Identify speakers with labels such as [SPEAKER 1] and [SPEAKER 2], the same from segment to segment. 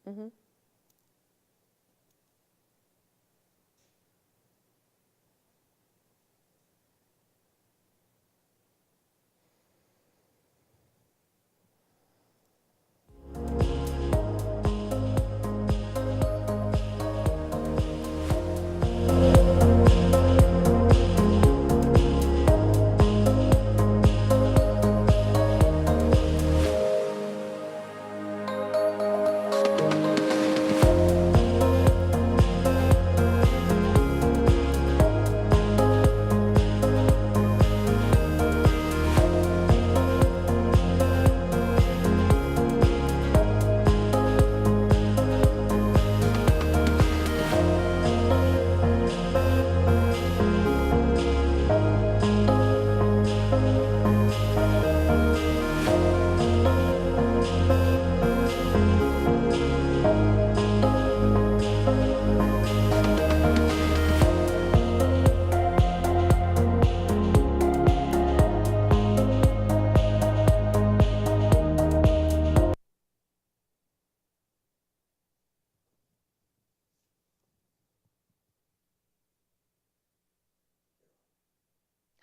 [SPEAKER 1] Mm-hmm.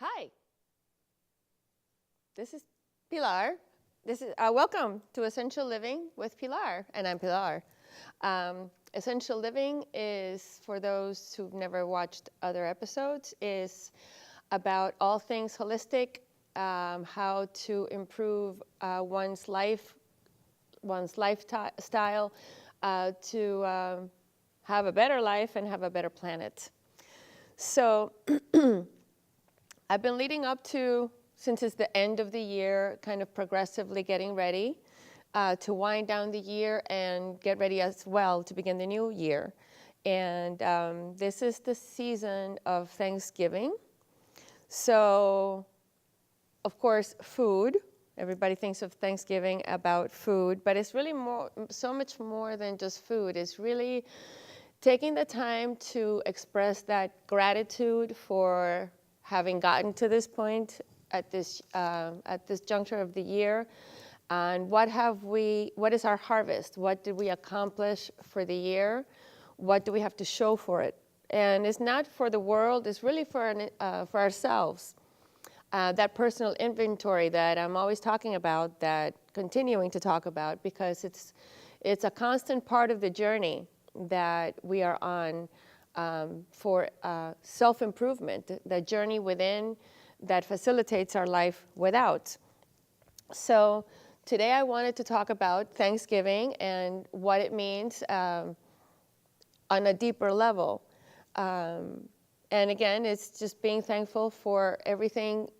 [SPEAKER 1] Hi, this is Pilar. This is welcome to Essential Living with Pilar, and I'm Pilar. Essential Living is, for those who've never watched other episodes, is about all things holistic, how to improve one's life, one's lifestyle, to have a better life and have a better planet. So I've been leading up to, since it's the end of the year, kind of progressively getting ready to wind down the year and get ready as well to begin the new year. And this is the season of Thanksgiving. So, of course, food. Everybody thinks of Thanksgiving about food, but it's really so much more than just food. It's really taking the time to express that gratitude for having gotten to this point at this juncture of the year, and what is our harvest? What did we accomplish for the year? What do we have to show for it? And it's not for the world, it's really for ourselves. That personal inventory that I'm always talking about, that continuing to talk about, because it's a constant part of the journey that we are on for self-improvement, the journey within that facilitates our life without. So today I wanted to talk about Thanksgiving and what it means on a deeper level. And again, it's just being thankful for everything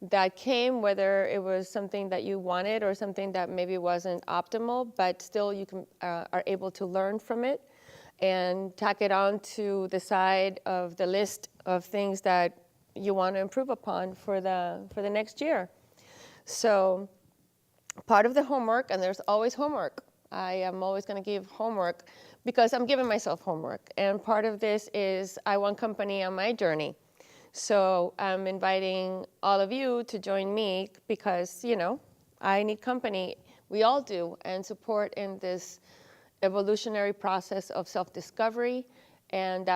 [SPEAKER 1] that came, whether it was something that you wanted or something that maybe wasn't optimal, but still you are able to learn from it and tack it on to the side of the list of things that you want to improve upon for the next year. So part of the homework, and there's always homework. I am always going to give homework because I'm giving myself homework. And part of this is I want company on my journey. So I'm inviting all of you to join me because, I need company. We all do, and support in this evolutionary process of self-discovery. And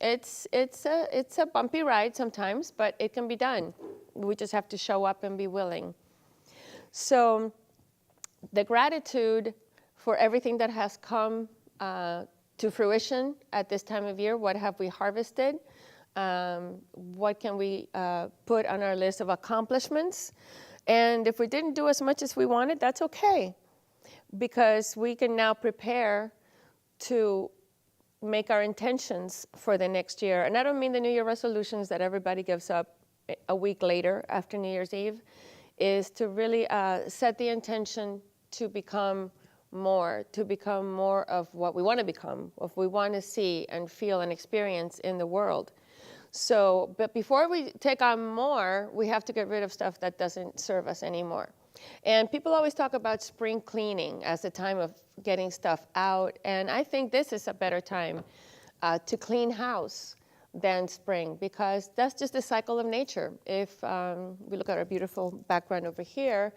[SPEAKER 1] it's a bumpy ride sometimes, but it can be done. We just have to show up and be willing. So the gratitude for everything that has come to fruition at this time of year. What have we harvested? What can we put on our list of accomplishments? And if we didn't do as much as we wanted, that's okay, because we can now prepare to make our intentions for the next year. And I don't mean the New Year resolutions that everybody gives up a week later after New Year's Eve, is to really set the intention to become more of what we want to become, of what we want to see and feel and experience in the world. So, but before we take on more, we have to get rid of stuff that doesn't serve us anymore. And people always talk about spring cleaning as a time of getting stuff out. And I think this is a better time to clean house than spring, because that's just the cycle of nature. If we look at our beautiful background over here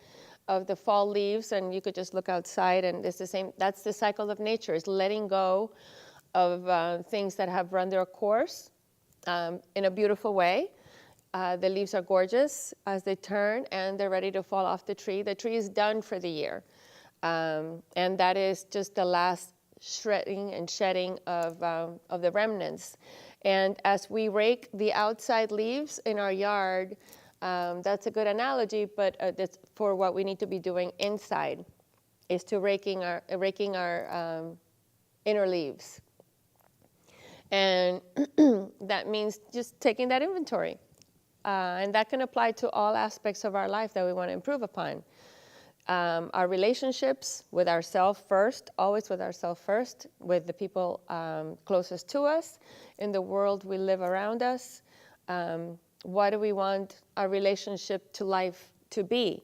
[SPEAKER 1] of the fall leaves, and you could just look outside and it's the same, that's the cycle of nature, is letting go of things that have run their course in a beautiful way. The leaves are gorgeous as they turn and they're ready to fall off the tree. The tree is done for the year. And that is just the last shredding and shedding of the remnants. And as we rake the outside leaves in our yard, that's a good analogy, but that's for what we need to be doing inside, is to raking our inner leaves. And that means just taking that inventory. And that can apply to all aspects of our life that we want to improve upon. Our relationships with ourselves first, always with ourselves first, with the people closest to us, in the world we live around us. What do we want our relationship to life to be?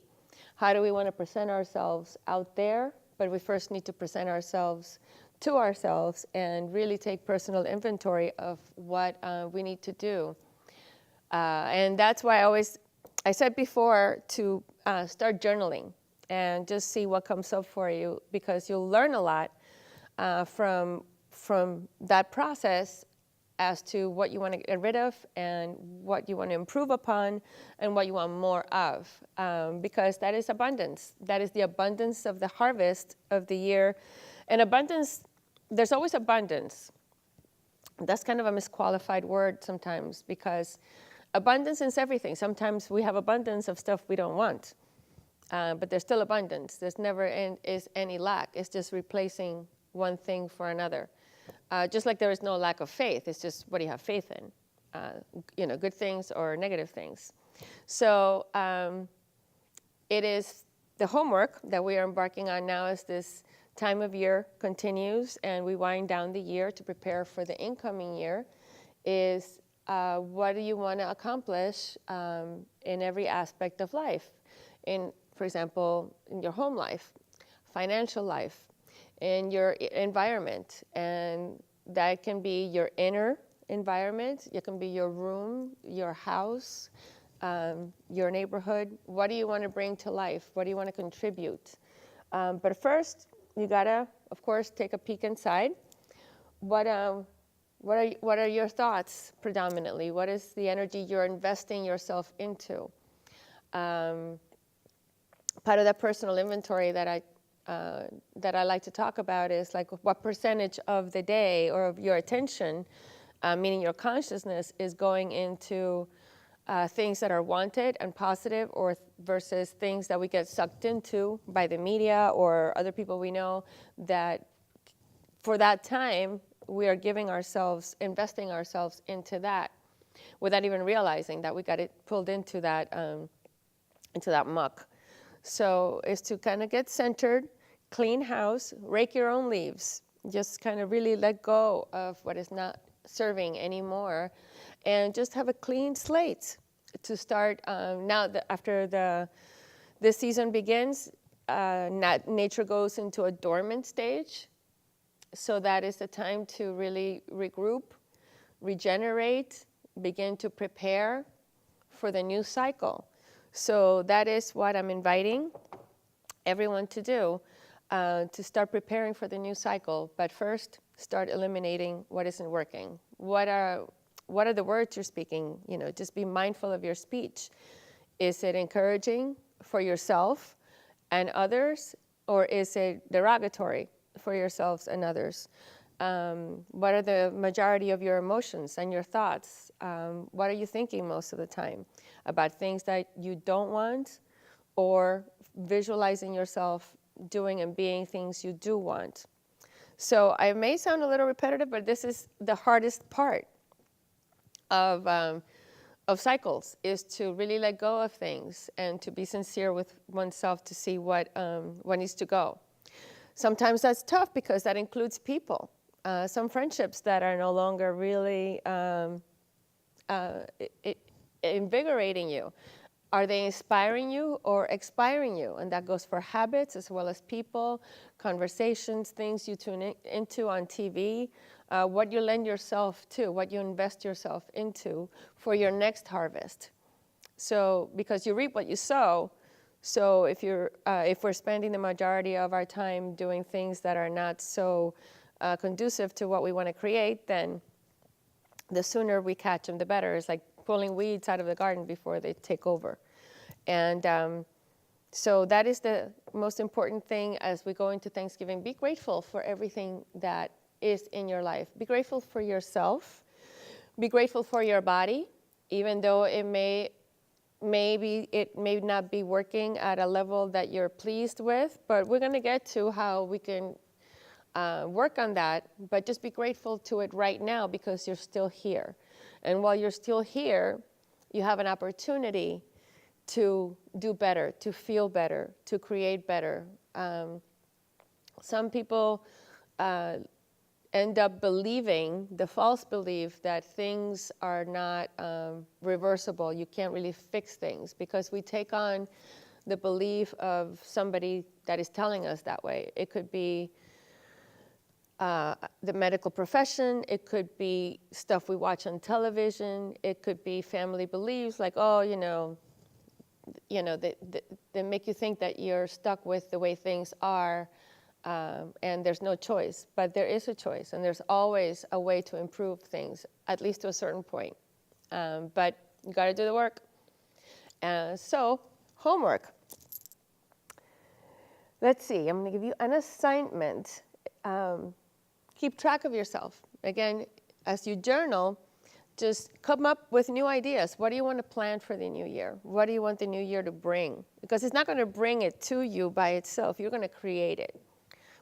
[SPEAKER 1] How do we want to present ourselves out there? But we first need to present ourselves to ourselves and really take personal inventory of what we need to do. And that's why I said before to start journaling and just see what comes up for you, because you'll learn a lot from that process as to what you want to get rid of and what you want to improve upon and what you want more of, because that is abundance. That is the abundance of the harvest of the year. And abundance, there's always abundance. That's kind of a misqualified word sometimes, because abundance is everything. Sometimes we have abundance of stuff we don't want. But there's still abundance. There's never is any lack. It's just replacing one thing for another. Just like there is no lack of faith. It's just what do you have faith in? Good things or negative things. So it is the homework that we are embarking on now as this time of year continues and we wind down the year to prepare for the incoming year, is what do you want to accomplish in every aspect of life? For example, in your home life, financial life, in your environment. And that can be your inner environment. It can be your room, your house, your neighborhood. What do you want to bring to life? What do you want to contribute? But first, you gotta, of course, take a peek inside. What are your thoughts predominantly? What is the energy you're investing yourself into? Part of that personal inventory that I like to talk about is like what percentage of the day or of your attention, meaning your consciousness, is going into things that are wanted and positive, or versus things that we get sucked into by the media or other people we know, that for that time we are investing ourselves into that without even realizing that we got it pulled into that muck. So it's to kind of get centered, clean house, rake your own leaves, just kind of really let go of what is not serving anymore, and just have a clean slate to start. Now that after this season begins, nature goes into a dormant stage. So that is the time to really regroup, regenerate, begin to prepare for the new cycle. So that is what I'm inviting everyone to do, to start preparing for the new cycle. But first, start eliminating what isn't working. What are the words you're speaking? Just be mindful of your speech. Is it encouraging for yourself and others, or is it derogatory for yourselves and others? What are the majority of your emotions and your thoughts? What are you thinking most of the time about things that you don't want, or visualizing yourself doing and being things you do want? So I may sound a little repetitive, but this is the hardest part of cycles, is to really let go of things and to be sincere with oneself to see what needs to go. Sometimes that's tough because that includes people. Some friendships that are no longer really invigorating you Are they inspiring you or expiring you? And that goes for habits as well as people, conversations, things you tune into on TV, what you lend yourself to, what you invest yourself into for your next harvest. So, because you reap what you sow, so if we're spending the majority of our time doing things that are not so conducive to what we want to create, then the sooner we catch them, the better. It's like pulling weeds out of the garden before they take over. And so that is the most important thing as we go into Thanksgiving. Be grateful for everything that is in your life. Be grateful for yourself. Be grateful for your body, even though it may not be working at a level that you're pleased with, but we're going to get to how we can work on that. But just be grateful to it right now because you're still here. And while you're still here, you have an opportunity to do better, to feel better, to create better. Some people end up believing the false belief that things are not reversible. You can't really fix things because we take on the belief of somebody that is telling us that way. It could be the medical profession. It could be stuff we watch on television. It could be family beliefs like, oh, they make you think that you're stuck with the way things are, and there's no choice. But there is a choice, and there's always a way to improve things, at least to a certain point. But you got to do the work. So, homework. Let's see. I'm going to give you an assignment. Keep track of yourself. Again, as you journal, just come up with new ideas. What do you want to plan for the new year? What do you want the new year to bring? Because it's not going to bring it to you by itself. You're going to create it.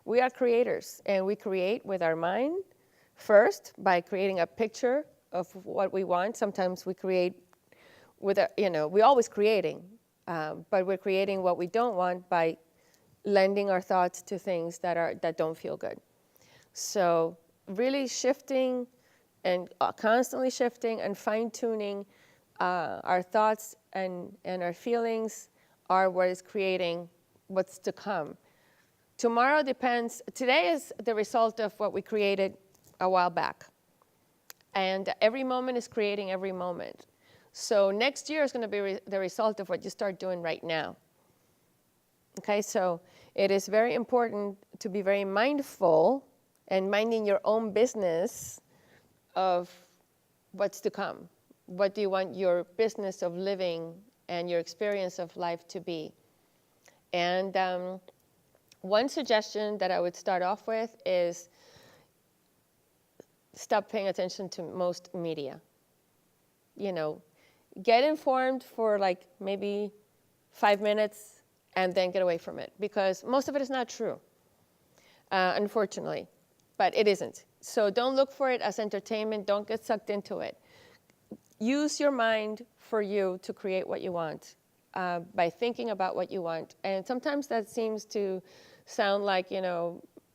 [SPEAKER 1] We are creators, and we create with our mind first by creating a picture of what we want. Sometimes we create with, we're always creating, but we're creating what we don't want by lending our thoughts to things that don't feel good. So really shifting and constantly shifting and fine-tuning our thoughts and our feelings are what is creating what's to come. Tomorrow depends, today is the result of what we created a while back. And every moment is creating every moment. So next year is going to be the result of what you start doing right now. Okay, so it is very important to be very mindful and minding your own business of what's to come. What do you want your business of living and your experience of life to be? And one suggestion that I would start off with is stop paying attention to most media. Get informed for like maybe 5 minutes and then get away from it because most of it is not true, unfortunately, but it isn't. So don't look for it as entertainment. Don't get sucked into it. Use your mind for you to create what you want by thinking about what you want. And sometimes that seems to sound like,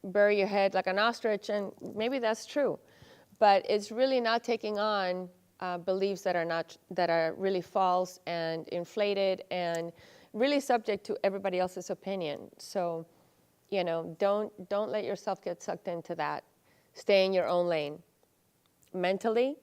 [SPEAKER 1] bury your head like an ostrich, and maybe that's true. But it's really not taking on beliefs that are really false and inflated and really subject to everybody else's opinion. So, don't let yourself get sucked into that. Stay in your own lane, mentally,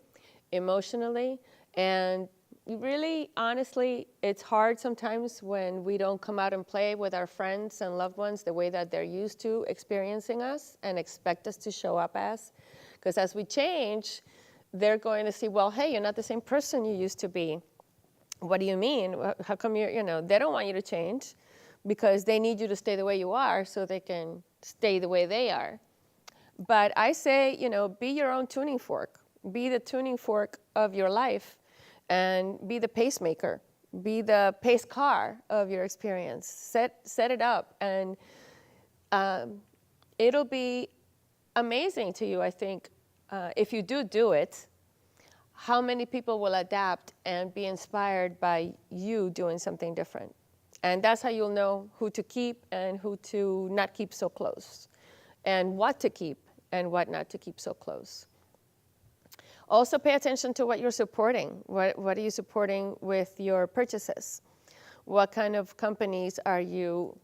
[SPEAKER 1] emotionally, and really, honestly, it's hard sometimes when we don't come out and play with our friends and loved ones the way that they're used to experiencing us and expect us to show up as. Because as we change, they're going to see, well, hey, you're not the same person you used to be. What do you mean? How come they don't want you to change because they need you to stay the way you are so they can stay the way they are. But I say, be your own tuning fork. Be the tuning fork of your life and be the pacemaker. Be the pace car of your experience. Set it up, and it'll be amazing to you, I think, if you do it, how many people will adapt and be inspired by you doing something different. And that's how you'll know who to keep and who to not keep so close, and what to keep and what not to keep so close. Also pay attention to what you're supporting. What are you supporting with your purchases? What kind of companies are you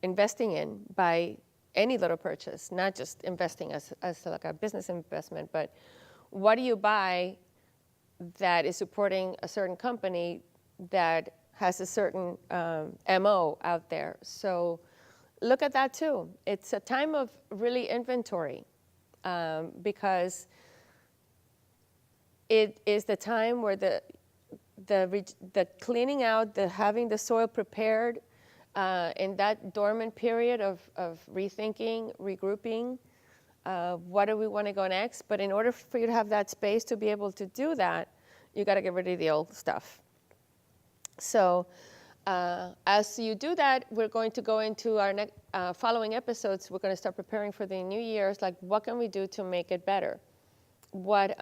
[SPEAKER 1] investing in by any little purchase, not just investing as like a business investment, but what do you buy that is supporting a certain company that has a certain MO out there. So look at that too. It's a time of really inventory because it is the time where the cleaning out, the having the soil prepared in that dormant period of rethinking, regrouping, what do we want to go next? But in order for you to have that space to be able to do that, you got to get rid of the old stuff. So as you do that, we're going to go into our next following episodes. We're going to start preparing for the new year's, like what can we do to make it better? What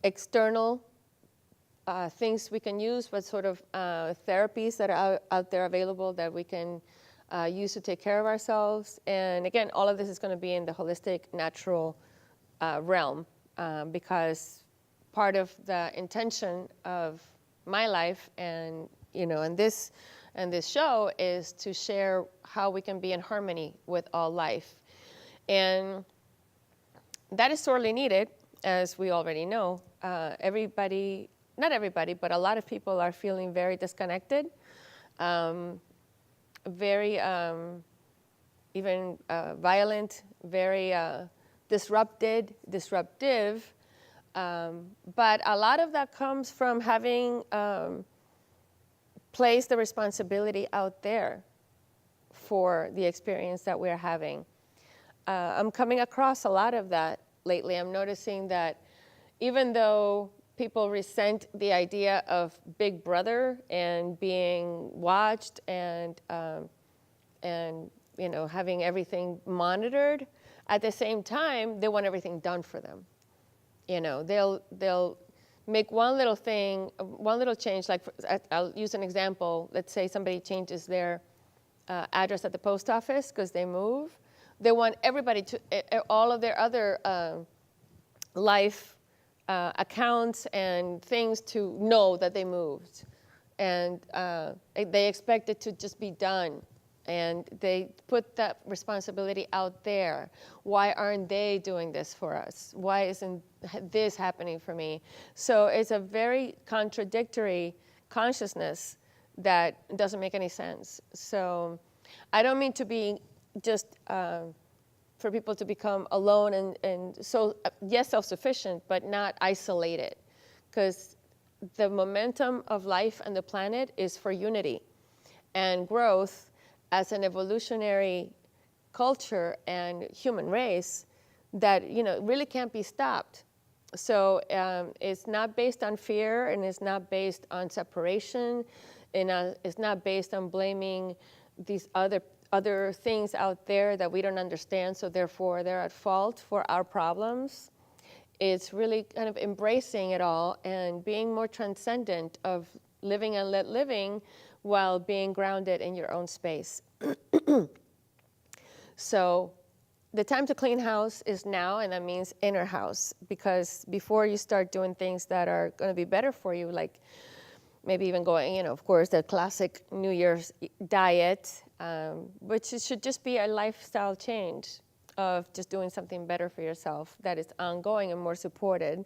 [SPEAKER 1] external things we can use, what sort of therapies that are out there available that we can use to take care of ourselves. And again, all of this is going to be in the holistic, natural realm because part of the intention of my life and this show is to share how we can be in harmony with all life. And that is sorely needed, as we already know. Everybody, not everybody, but a lot of people are feeling very disconnected, very even violent, very disruptive. But a lot of that comes from having placed the responsibility out there for the experience that we're having. I'm coming across a lot of that lately. I'm noticing that even though people resent the idea of Big Brother and being watched and having everything monitored, at the same time they want everything done for them. They'll make one little thing, one little change. Like I'll use an example. Let's say somebody changes their address at the post office because they move. They want everybody to, all of their other life accounts and things to know that they moved. And they expect it to just be done. And they put that responsibility out there. Why aren't they doing this for us? Why isn't this happening for me? So it's a very contradictory consciousness that doesn't make any sense. So I don't mean to be just for people to become alone and so, yes, self-sufficient, but not isolated. Because the momentum of life and the planet is for unity and growth as an evolutionary culture and human race that really can't be stopped. So it's not based on fear, and it's not based on separation, and it's not based on blaming these other things out there that we don't understand, so therefore they're at fault for our problems. It's really kind of embracing it all and being more transcendent of living and let living while being grounded in your own space. So the time to clean house is now, and that means inner house, because before you start doing things that are going to be better for you, like maybe even going, of course, the classic New Year's diet, which should just be a lifestyle change of just doing something better for yourself that is ongoing and more supported.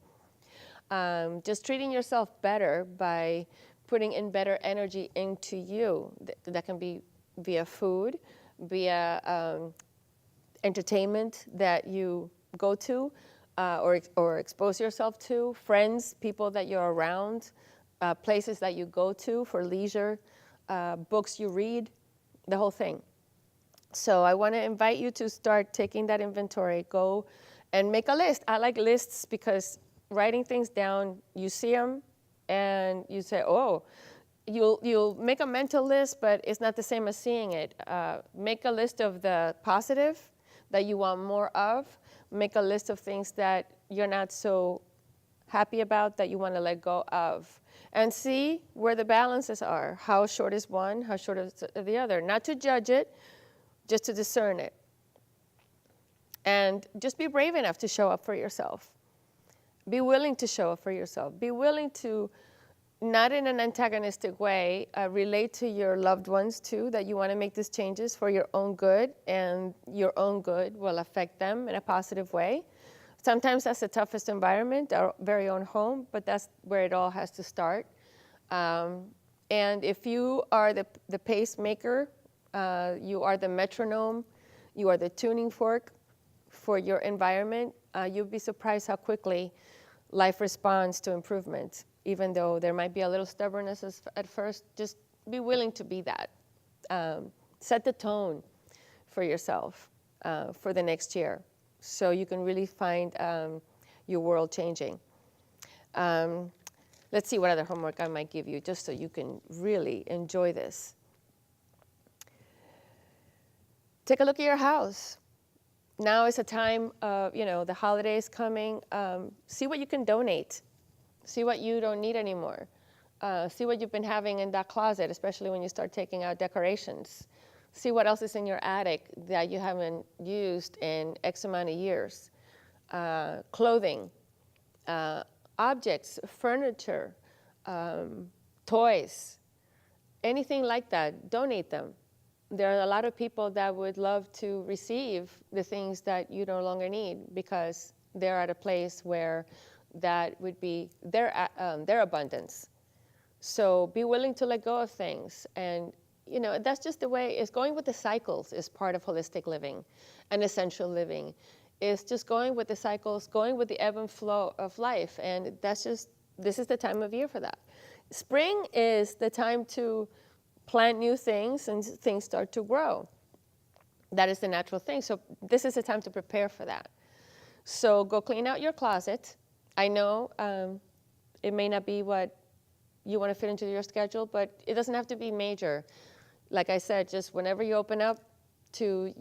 [SPEAKER 1] Just treating yourself better by putting in better energy into you. That can be via food, via entertainment that you go to or expose yourself to, friends, people that you're around, places that you go to for leisure, books you read, the whole thing. So I want to invite you to start taking that inventory. Go and make a list. I like lists because writing things down, you see them, and you say, oh, you'll make a mental list, but it's not the same as seeing it. Make a list of the positive that you want more of. Make a list of things that you're not so happy about that you want to let go of. And see where the balances are. How short is one? How short is the other? Not to judge it, just to discern it. And just be brave enough to show up for yourself. Be willing to show up for yourself. Be willing to not in an antagonistic way, relate to your loved ones too, that you want to make these changes for your own good, and your own good will affect them in a positive way. Sometimes that's the toughest environment, our very own home, but that's where it all has to start. And if you are the pacemaker, you are the metronome, you are the tuning fork for your environment, you'll be surprised how quickly life responds to improvement. Even though there might be a little stubbornness at first, just be willing to be that. Set the tone for yourself for the next year, so you can really find your world changing. Let's see what other homework I might give you, just so you can really enjoy this. Take a look at your house. Now is a time of, the holidays coming. See what you can donate. See what you don't need anymore. See what you've been having in that closet, especially when you start taking out decorations. See what else is in your attic that you haven't used in X amount of years. Clothing, objects, furniture, toys, anything like that, donate them. There are a lot of people that would love to receive the things that you no longer need, because they're at a place where that would be their abundance. So be willing to let go of things. And, that's just the way it's going with the cycles is part of holistic living and essential living. It's just going with the cycles, going with the ebb and flow of life. And this is the time of year for that. Spring is the time to plant new things and things start to grow. That is the natural thing. So this is the time to prepare for that. So go clean out your closet. I know it may not be what you want to fit into your schedule, but it doesn't have to be major. Like I said, just whenever you open up to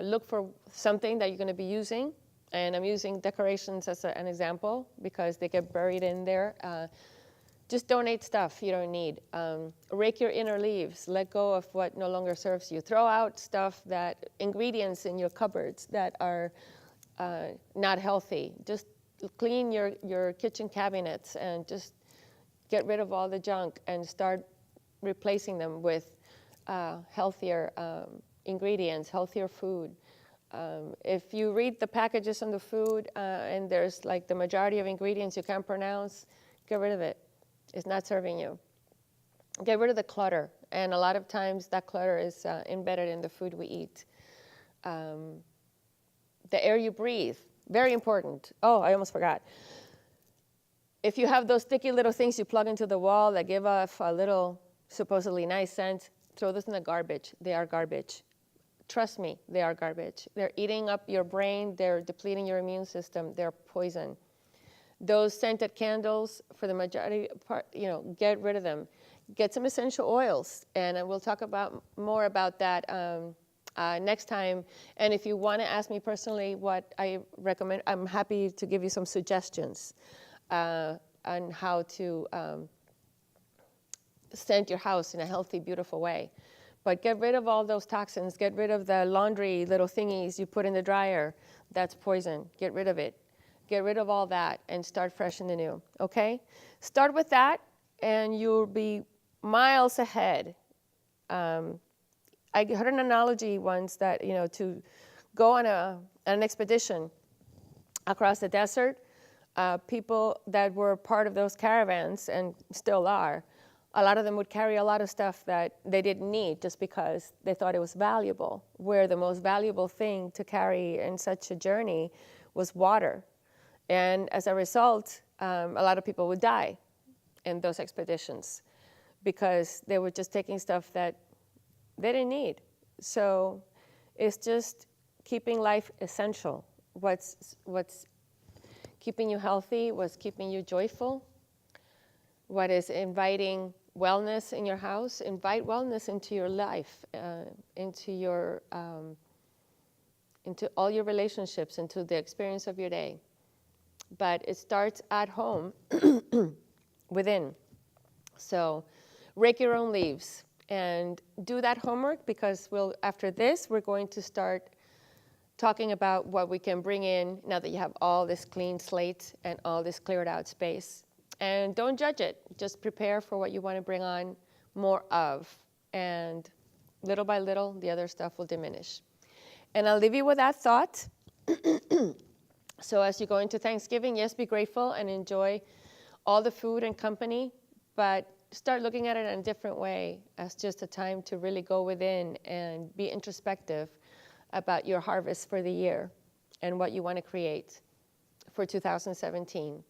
[SPEAKER 1] look for something that you're going to be using, and I'm using decorations as an example because they get buried in there. Just donate stuff you don't need. Rake your inner leaves. Let go of what no longer serves you. Throw out ingredients in your cupboards that are not healthy. Just clean your kitchen cabinets and just get rid of all the junk and start replacing them with healthier ingredients, healthier food. If you read the packages on the food and there's like the majority of ingredients you can't pronounce, get rid of it. It's not serving you. Get rid of the clutter. And a lot of times that clutter is embedded in the food we eat. The air you breathe, very important. Oh, I almost forgot. If you have those sticky little things you plug into the wall that give off a little supposedly nice scent, throw those in the garbage. They are garbage. Trust me, they are garbage. They're eating up your brain. They're depleting your immune system. They're poison. Those scented candles, for the majority part, get rid of them. Get some essential oils, and we'll talk more about that next time. And if you want to ask me personally what I recommend, I'm happy to give you some suggestions on how to scent your house in a healthy, beautiful way. But get rid of all those toxins. Get rid of the laundry little thingies you put in the dryer. That's poison. Get rid of it. Get rid of all that and start fresh in the new, okay? Start with that, and you'll be miles ahead. I heard an analogy once that, to go on an expedition across the desert, people that were part of those caravans and still are, a lot of them would carry a lot of stuff that they didn't need just because they thought it was valuable, where the most valuable thing to carry in such a journey was water. And as a result, a lot of people would die in those expeditions because they were just taking stuff that they didn't need. So it's just keeping life essential. What's keeping you healthy, what's keeping you joyful, what is inviting wellness in your house. Invite wellness into your life, into all your relationships, into the experience of your day. But it starts at home, within. So rake your own leaves and do that homework, because after this, we're going to start talking about what we can bring in now that you have all this clean slate and all this cleared out space. And don't judge it. Just prepare for what you want to bring on more of. And little by little, the other stuff will diminish. And I'll leave you with that thought. So as you go into Thanksgiving, yes, be grateful and enjoy all the food and company, but start looking at it in a different way as just a time to really go within and be introspective about your harvest for the year and what you want to create for 2017.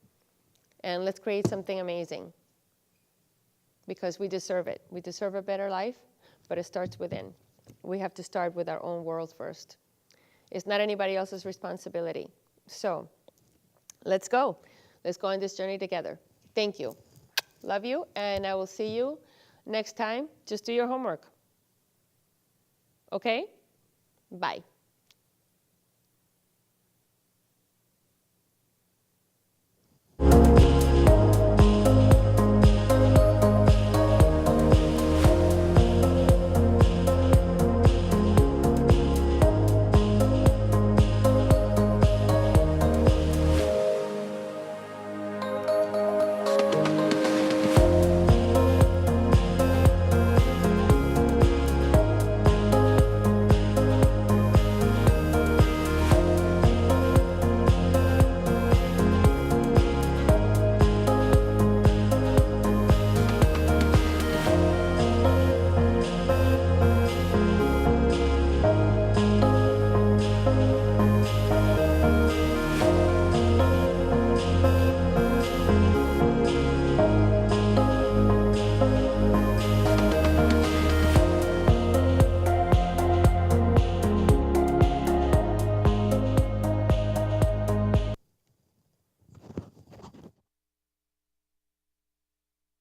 [SPEAKER 1] And let's create something amazing because we deserve it. We deserve a better life, but it starts within. We have to start with our own world first. It's not anybody else's responsibility. So let's go. Let's go on this journey together. Thank you. Love you, and I will see you next time. Just do your homework. Okay? Bye.